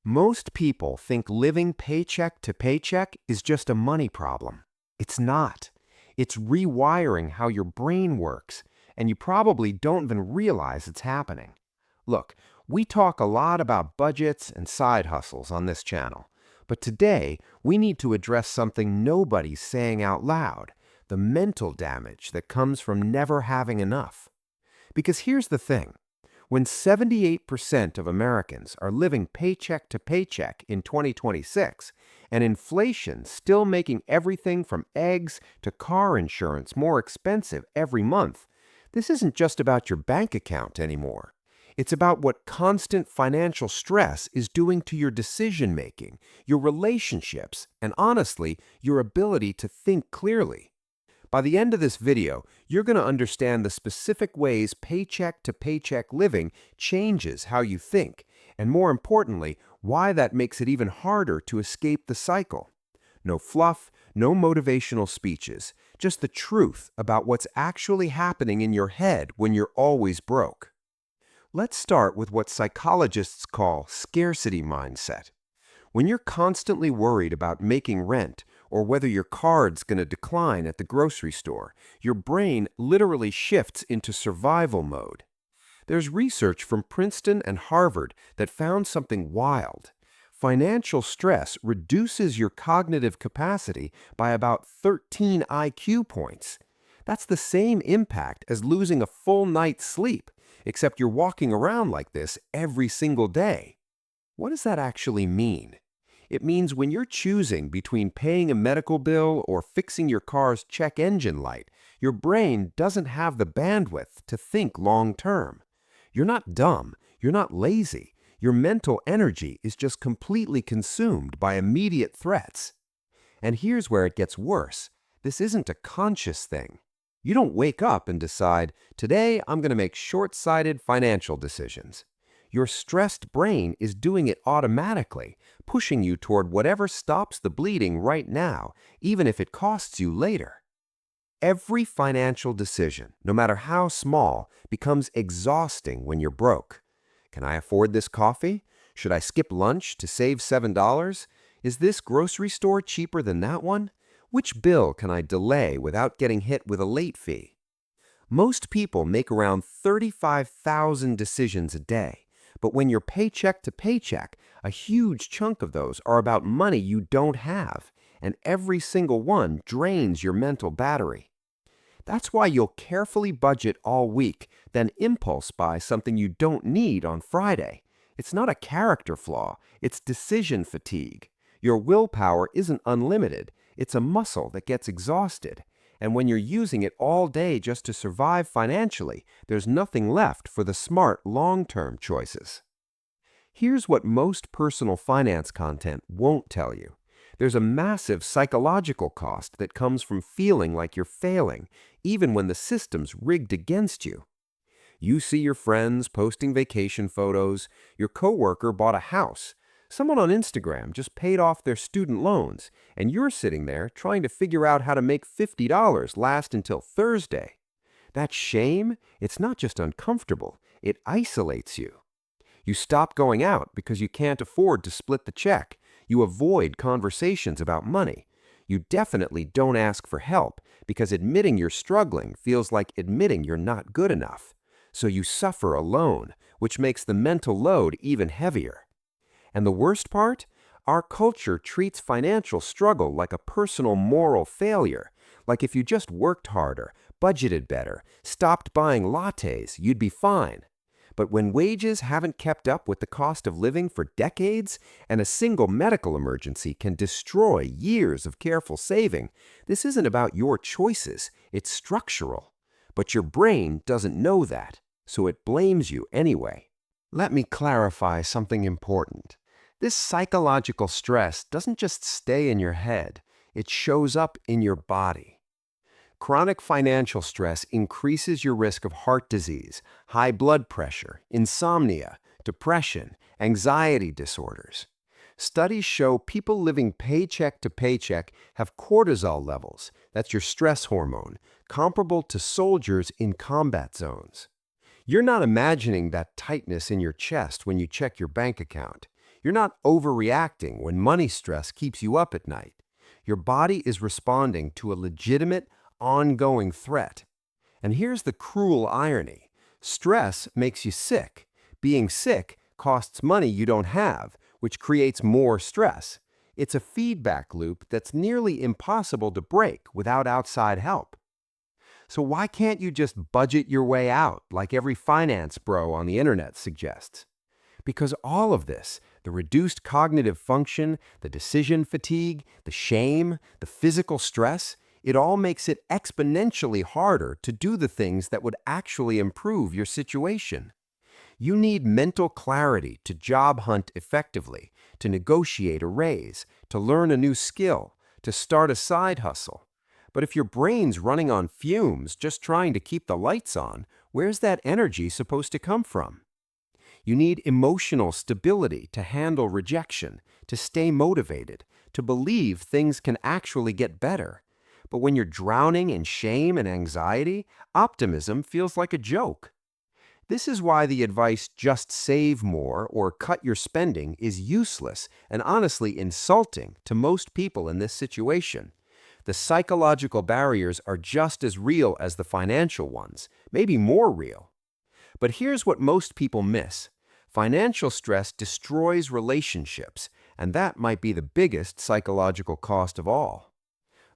Most people think living paycheck to paycheck is just a money problem. It's not. It's rewiring how your brain works, and you probably don't even realize it's happening. Look, we talk a lot about budgets and side hustles on this channel, but today we need to address something nobody's saying out loud: the mental damage that comes from never having enough. Because here's the thing. When 78% of Americans are living paycheck to paycheck in 2026, and inflation still making everything from eggs to car insurance more expensive every month, this isn't just about your bank account anymore. It's about what constant financial stress is doing to your decision making, your relationships, and honestly, your ability to think clearly. By the end of this video, you're going to understand the specific ways paycheck to paycheck living changes how you think, and more importantly, why that makes it even harder to escape the cycle. No fluff, no motivational speeches, just the truth about what's actually happening in your head when you're always broke. Let's start with what psychologists call scarcity mindset. When you're constantly worried about making rent or whether your card's going to decline at the grocery store, your brain literally shifts into survival mode. There's research from Princeton and Harvard that found something wild. Financial stress reduces your cognitive capacity by about 13 IQ points. That's the same impact as losing a full night's sleep, except you're walking around like this every single day. What does that actually mean? It means when you're choosing between paying a medical bill or fixing your car's check engine light, your brain doesn't have the bandwidth to think long term. You're not dumb, you're not lazy. Your mental energy is just completely consumed by immediate threats. And here's where it gets worse. This isn't a conscious thing. You don't wake up and decide, today I'm going to make short-sighted financial decisions. Your stressed brain is doing it automatically, pushing you toward whatever stops the bleeding right now, even if it costs you later. Every financial decision, no matter how small, becomes exhausting when you're broke. Can I afford this coffee? Should I skip lunch to save $7? Is this grocery store cheaper than that one? Which bill can I delay without getting hit with a late fee? Most people make around 35,000 decisions a day. But when you're paycheck to paycheck, a huge chunk of those are about money you don't have, and every single one drains your mental battery. That's why you'll carefully budget all week, then impulse buy something you don't need on Friday. It's not a character flaw, it's decision fatigue. Your willpower isn't unlimited, it's a muscle that gets exhausted. And when you're using it all day just to survive financially, there's nothing left for the smart long-term choices. Here's what most personal finance content won't tell you. There's a massive psychological cost that comes from feeling like you're failing, even when the system's rigged against you. You see your friends posting vacation photos, your coworker bought a house, someone on Instagram just paid off their student loans, and you're sitting there trying to figure out how to make $50 last until Thursday. That shame, it's not just uncomfortable, it isolates you. You stop going out because you can't afford to split the check. You avoid conversations about money. You definitely don't ask for help because admitting you're struggling feels like admitting you're not good enough. So you suffer alone, which makes the mental load even heavier. And the worst part? Our culture treats financial struggle like a personal moral failure. Like if you just worked harder, budgeted better, stopped buying lattes, you'd be fine. But when wages haven't kept up with the cost of living for decades, and a single medical emergency can destroy years of careful saving, this isn't about your choices, it's structural. But your brain doesn't know that, so it blames you anyway. Let me clarify something important. This psychological stress doesn't just stay in your head, it shows up in your body. Chronic financial stress increases your risk of heart disease, high blood pressure, insomnia, depression, anxiety disorders. Studies show people living paycheck to paycheck have cortisol levels, that's your stress hormone, comparable to soldiers in combat zones. You're not imagining that tightness in your chest when you check your bank account. You're not overreacting when money stress keeps you up at night. Your body is responding to a legitimate, ongoing threat. And here's the cruel irony. Stress makes you sick. Being sick costs money you don't have, which creates more stress. It's a feedback loop that's nearly impossible to break without outside help. So why can't you just budget your way out like every finance bro on the internet suggests? Because all of this, the reduced cognitive function, the decision fatigue, the shame, the physical stress, it all makes it exponentially harder to do the things that would actually improve your situation. You need mental clarity to job hunt effectively, to negotiate a raise, to learn a new skill, to start a side hustle. But if your brain's running on fumes just trying to keep the lights on, where's that energy supposed to come from? You need emotional stability to handle rejection, to stay motivated, to believe things can actually get better. But when you're drowning in shame and anxiety, optimism feels like a joke. This is why the advice just save more or cut your spending is useless and honestly insulting to most people in this situation. The psychological barriers are just as real as the financial ones, maybe more real. But here's what most people miss. Financial stress destroys relationships, and that might be the biggest psychological cost of all.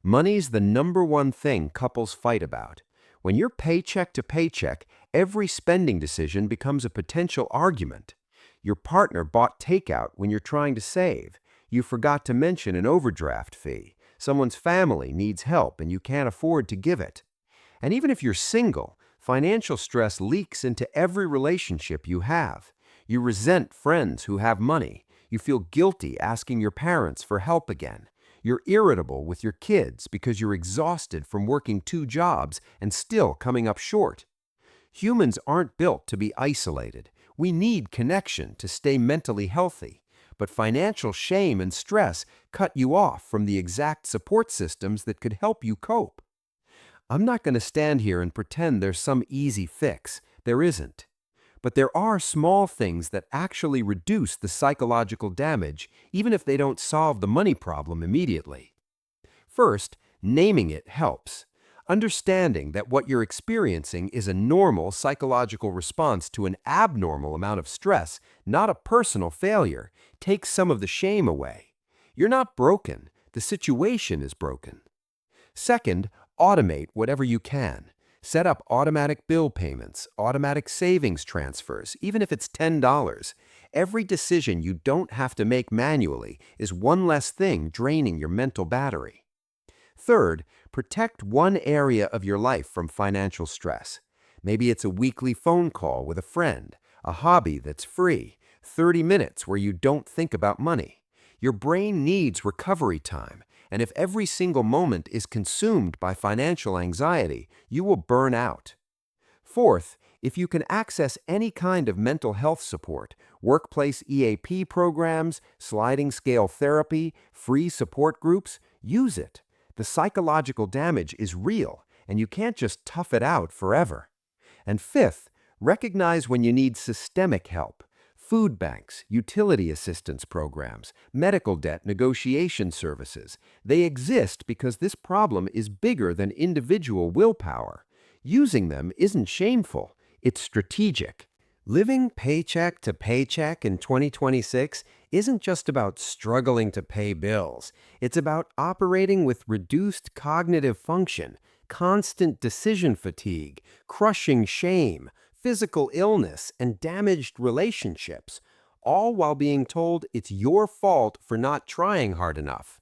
Money's the number one thing couples fight about. When you're paycheck to paycheck, every spending decision becomes a potential argument. Your partner bought takeout when you're trying to save. You forgot to mention an overdraft fee. Someone's family needs help and you can't afford to give it. And even if you're single, financial stress leaks into every relationship you have. You resent friends who have money. You feel guilty asking your parents for help again. You're irritable with your kids because you're exhausted from working 2 jobs and still coming up short. Humans aren't built to be isolated. We need connection to stay mentally healthy. But financial shame and stress cut you off from the exact support systems that could help you cope. I'm not going to stand here and pretend there's some easy fix. There isn't. But there are small things that actually reduce the psychological damage, even if they don't solve the money problem immediately. First, naming it helps. Understanding that what you're experiencing is a normal psychological response to an abnormal amount of stress, not a personal failure, takes some of the shame away. You're not broken. The situation is broken. Second, automate whatever you can. Set up automatic bill payments, automatic savings transfers, even if it's $10. Every decision you don't have to make manually is one less thing draining your mental battery. Third, protect one area of your life from financial stress. Maybe it's a weekly phone call with a friend, a hobby that's free, 30 minutes where you don't think about money. Your brain needs recovery time, and if every single moment is consumed by financial anxiety, you will burn out. Fourth, if you can access any kind of mental health support, workplace EAP programs, sliding scale therapy, free support groups, use it. The psychological damage is real, and you can't just tough it out forever. And fifth, recognize when you need systemic help. Food banks, utility assistance programs, medical debt negotiation services. They exist because this problem is bigger than individual willpower. Using them isn't shameful, it's strategic. Living paycheck to paycheck in 2026 isn't just about struggling to pay bills. It's about operating with reduced cognitive function, constant decision fatigue, crushing shame, physical illness, and damaged relationships, all while being told it's your fault for not trying hard enough.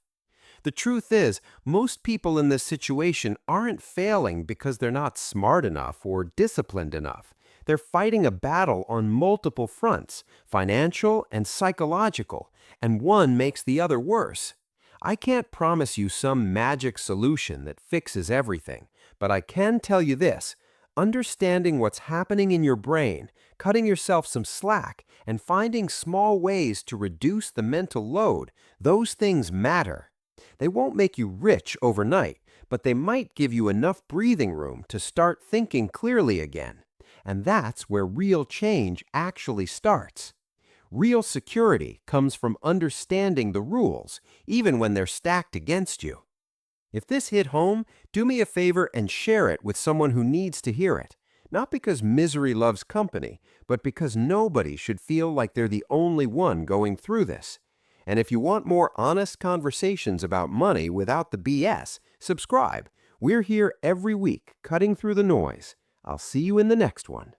The truth is, most people in this situation aren't failing because they're not smart enough or disciplined enough. They're fighting a battle on multiple fronts, financial and psychological, and one makes the other worse. I can't promise you some magic solution that fixes everything, but I can tell you this. Understanding what's happening in your brain, cutting yourself some slack, and finding small ways to reduce the mental load, those things matter. They won't make you rich overnight, but they might give you enough breathing room to start thinking clearly again. And that's where real change actually starts. Real security comes from understanding the rules, even when they're stacked against you. If this hit home, do me a favor and share it with someone who needs to hear it. Not because misery loves company, but because nobody should feel like they're the only one going through this. And if you want more honest conversations about money without the BS, subscribe. We're here every week, cutting through the noise. I'll see you in the next one.